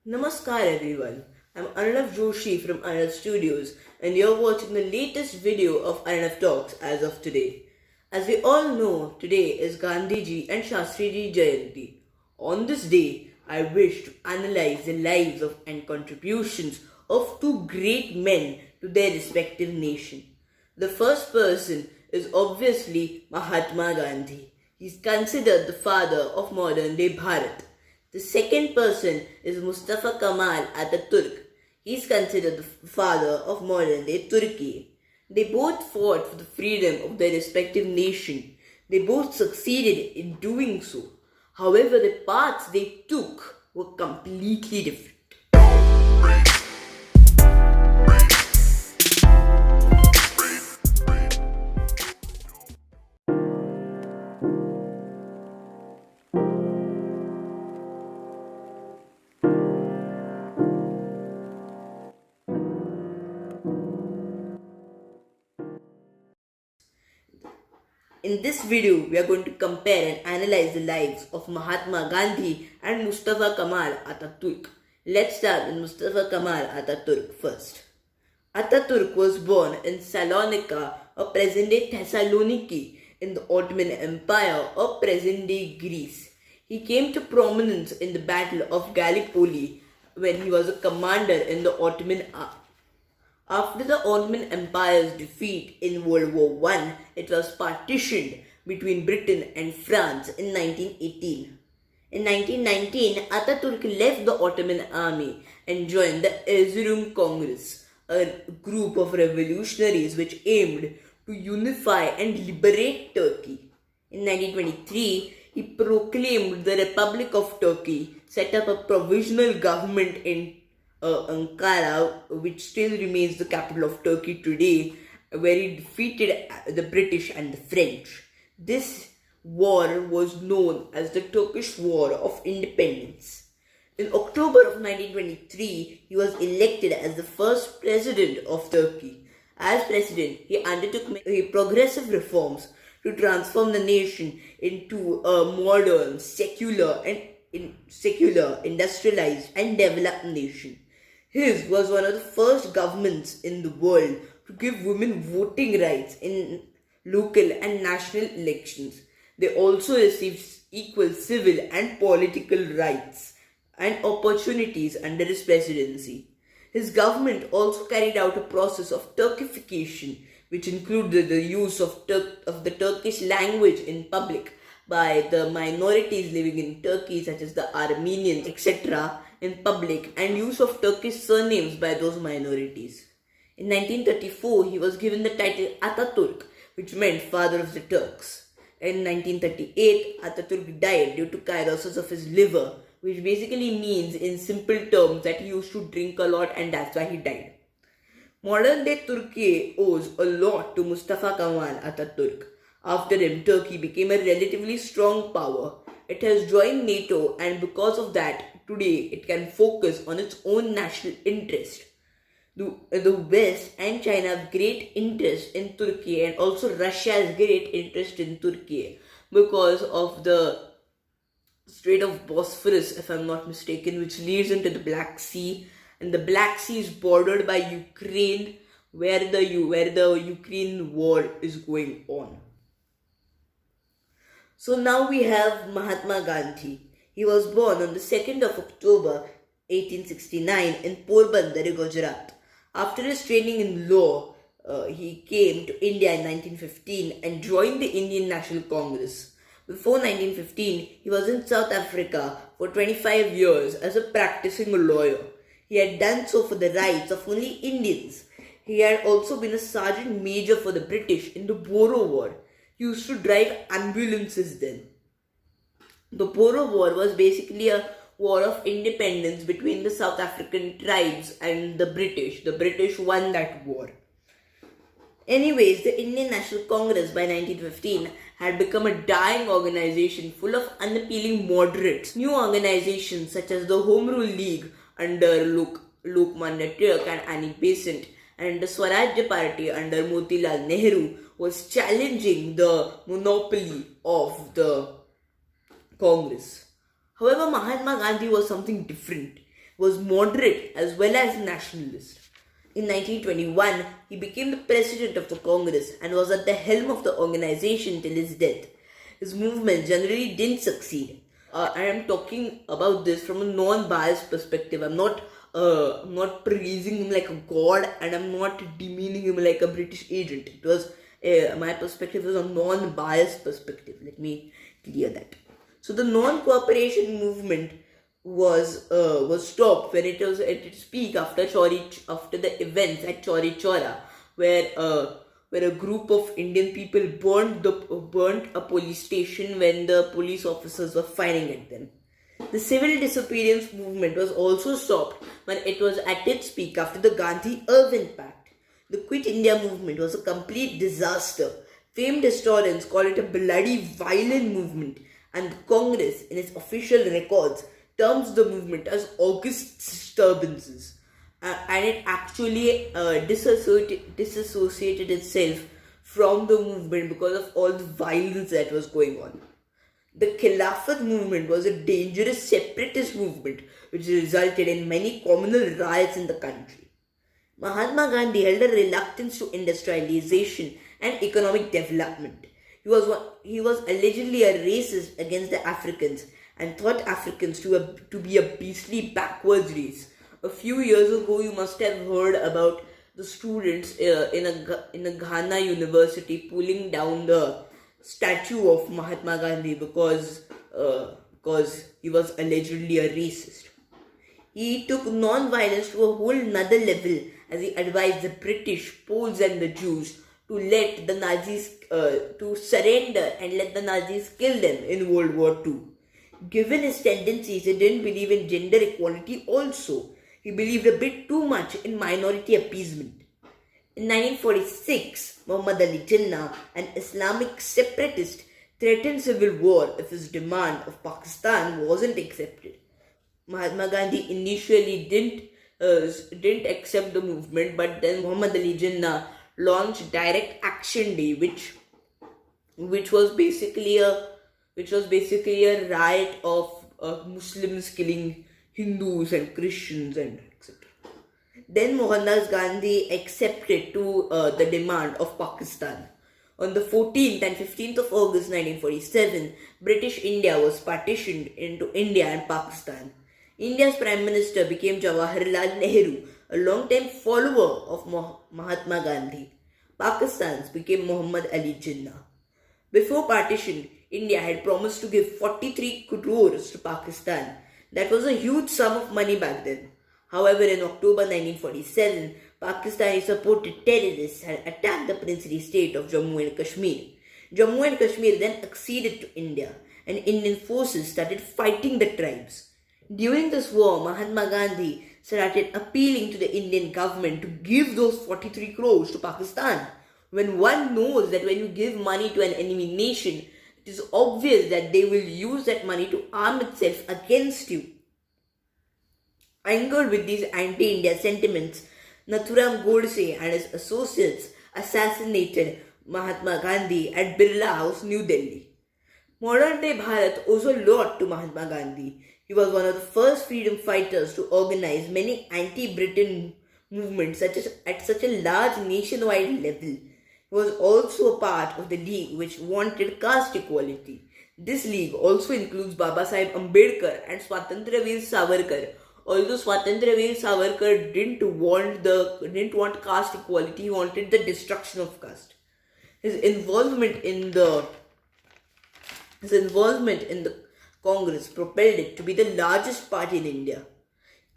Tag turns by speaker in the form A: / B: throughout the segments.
A: Namaskar everyone. I'm Arnav Joshi from Arnav Studios and you're watching the latest video of Arnav Talks as of today. As we all know, today is Gandhiji and Shastriji Jayanti. On this day, I wish to analyze the lives of and contributions of two great men to their respective nation. The first person is obviously Mahatma Gandhi. He's considered the father of modern day Bharat. The second person is Mustafa Kemal Ataturk. He is considered the father of modern day Turkey. They both fought for the freedom of their respective nation. They both succeeded in doing so. However, the paths they took were completely different. In this video, we are going to compare and analyze the lives of Mahatma Gandhi and Mustafa Kemal Ataturk. Let's start with Mustafa Kemal Ataturk first. Ataturk was born in Salonika, or present-day Thessaloniki, in the Ottoman Empire, or present-day Greece. He came to prominence in the Battle of Gallipoli when he was a commander in the Ottoman army. After the Ottoman Empire's defeat in World War I, it was partitioned between Britain and France in 1918. In 1919, Ataturk left the Ottoman army and joined the Erzurum Congress, a group of revolutionaries which aimed to unify and liberate Turkey. In 1923, he proclaimed the Republic of Turkey, set up a provisional government in Ankara, which still remains the capital of Turkey today, where he defeated the British and the French. This war was known as the Turkish War of Independence. In October of 1923, he was elected as the first president of Turkey. As president, he undertook progressive reforms to transform the nation into a modern, secular, industrialized and developed nation. His was one of the first governments in the world to give women voting rights in local and national elections. They also received equal civil and political rights and opportunities under his presidency. His government also carried out a process of Turkification, which included the use of the Turkish language in public by the minorities living in Turkey, such as the Armenians, etc., in public, and use of Turkish surnames by those minorities. In 1934, he was given the title Ataturk, which meant father of the Turks. In 1938, Ataturk died due to cirrhosis of his liver, which basically means in simple terms that he used to drink a lot and that's why he died. Modern day Turkey owes a lot to Mustafa Kemal Ataturk. After him, Turkey became a relatively strong power. It has joined NATO, and because of that, today it can focus on its own national interest. The West and China have great interest in Turkey, and also Russia has great interest in Turkey because of the Strait of Bosphorus, if I'm not mistaken, which leads into the Black Sea, and the Black Sea is bordered by Ukraine, where the Ukraine war is going on. So now we have Mahatma Gandhi. He was born on the 2nd of October 1869 in Porbandar, Gujarat. After his training in law, he came to India in 1915 and joined the Indian National Congress. Before 1915, he was in South Africa for 25 years as a practicing lawyer. He had done so for the rights of only Indians. He had also been a sergeant major for the British in the Boer War. He used to drive ambulances then. The Boer War was basically a war of independence between the South African tribes and the British. The British won that war. Anyways, the Indian National Congress by 1915 had become a dying organization full of unappealing moderates. New organizations such as the Home Rule League under Lokman Tilak and Annie Besant and the Swarajya Party under Motilal Nehru was challenging the monopoly of the Congress. However, Mahatma Gandhi was something different. was moderate as well as nationalist. In 1921, he became the president of the Congress and was at the helm of the organization till his death. His movement generally didn't succeed. I am talking about this from a non-biased perspective. I'm not praising him like a god, and I'm not demeaning him like a British agent. It was my perspective was a non-biased perspective. Let me clear that. So the non-cooperation movement was stopped when it was at its peak after the events at Chauri Chaura, where a group of Indian people burnt a police station when the police officers were firing at them. The civil disobedience movement was also stopped when it was at its peak after the Gandhi-Irvin Pact. The Quit India movement was a complete disaster. Famed historians call it a bloody, violent movement, and the Congress, in its official records, terms the movement as August disturbances. And it actually disassociated itself from the movement because of all the violence that was going on. The Khilafat movement was a dangerous separatist movement which resulted in many communal riots in the country. Mahatma Gandhi held a reluctance to industrialization and economic development. He was allegedly a racist against the Africans and thought Africans to be a beastly backwards race. A few years ago, you must have heard about the students in a Ghana university pulling down the statue of Mahatma Gandhi because he was allegedly a racist. He took non-violence to a whole nother level as he advised the British, Poles and the Jews to let the Nazis to surrender and let the Nazis kill them in World War II. Given his tendencies, he didn't believe in gender equality also. He believed a bit too much in minority appeasement. In 1946, Muhammad Ali Jinnah, an Islamic separatist, threatened civil war if his demand of Pakistan wasn't accepted. Mahatma Gandhi initially didn't accept the movement, but then Muhammad Ali Jinnah launched Direct Action Day, which was basically a riot of Muslims killing Hindus and Christians and etc. Then Mohandas Gandhi accepted to the demand of Pakistan. On the 14th and 15th of August 1947, British India was partitioned into India and Pakistan. India's Prime Minister became Jawaharlal Nehru, a long-time follower of Mahatma Gandhi. Pakistan's became Muhammad Ali Jinnah. Before partition, India had promised to give 43 crores to Pakistan. That was a huge sum of money back then. However, in October 1947, Pakistani supported terrorists had attacked the princely state of Jammu and Kashmir. Jammu and Kashmir then acceded to India, and Indian forces started fighting the tribes. During this war, Mahatma Gandhi started appealing to the Indian government to give those 43 crores to Pakistan. When one knows that when you give money to an enemy nation, it is obvious that they will use that money to arm itself against you. Angered with these anti-India sentiments, Nathuram Godse and his associates assassinated Mahatma Gandhi at Birla House, New Delhi. Modern-day Bharat owes a lot to Mahatma Gandhi. He was one of the first freedom fighters to organize many anti-Britain movements at such a large nationwide level. He was also a part of the league which wanted caste equality. This league also includes Baba Sahib Ambedkar and Swatantra Veer Savarkar. Although Swatantra Veer Savarkar didn't want caste equality, he wanted the destruction of caste. His involvement in the Congress propelled it to be the largest party in India.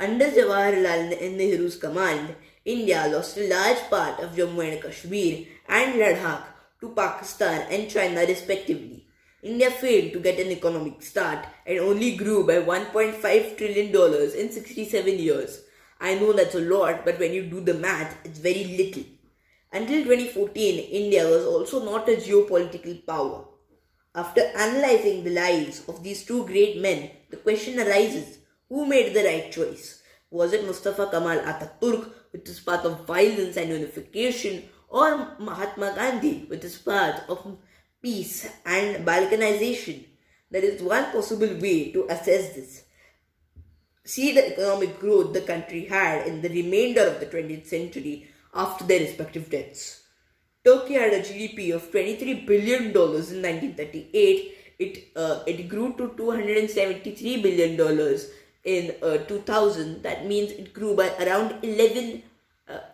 A: Under Jawaharlal Nehru's command, India lost a large part of Jammu and Kashmir and Ladakh to Pakistan and China respectively. India failed to get an economic start and only grew by $1.5 trillion in 67 years. I know that's a lot, but when you do the math, it's very little. Until 2014, India was also not a geopolitical power. After analyzing the lives of these two great men, the question arises, who made the right choice? Was it Mustafa Kemal Ataturk with his path of violence and unification, or Mahatma Gandhi with his path of peace and balkanization? There is one possible way to assess this. see the economic growth the country had in the remainder of the 20th century after their respective deaths. Turkey had a GDP of $23 billion in 1938. It grew to $273 billion in 2000. That means it grew by around 11.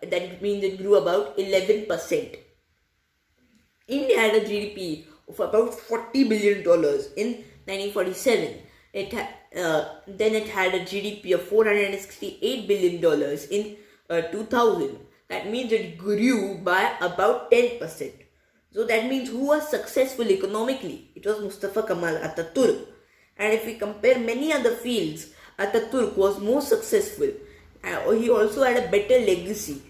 A: That means it grew about 11%. India had a GDP of about $40 billion in 1947. Then it had a GDP of $468 billion in 2000. That means it grew by about 10%. So that means who was successful economically? It was Mustafa Kemal Ataturk. And if we compare many other fields, Ataturk was more successful. He also had a better legacy.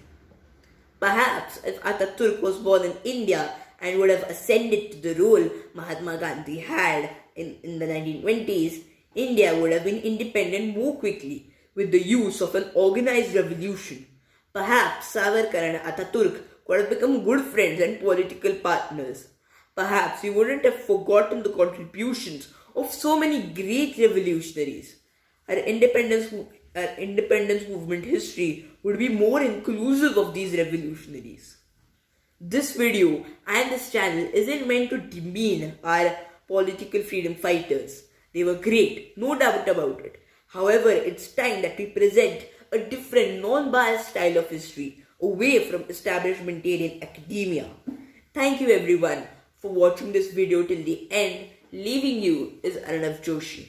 A: Perhaps if Ataturk was born in India and would have ascended to the role Mahatma Gandhi had in the 1920s, India would have been independent more quickly with the use of an organized revolution. Perhaps Savarkar and Ataturk could have become good friends and political partners. Perhaps we wouldn't have forgotten the contributions of so many great revolutionaries. Our independence movement history would be more inclusive of these revolutionaries. This video and this channel isn't meant to demean our political freedom fighters. They were great, no doubt about it. However, it's time that we present a different, non-biased style of history away from establishmentarian academia. Thank you everyone for watching this video till the end. Leaving you is Arnav Joshi.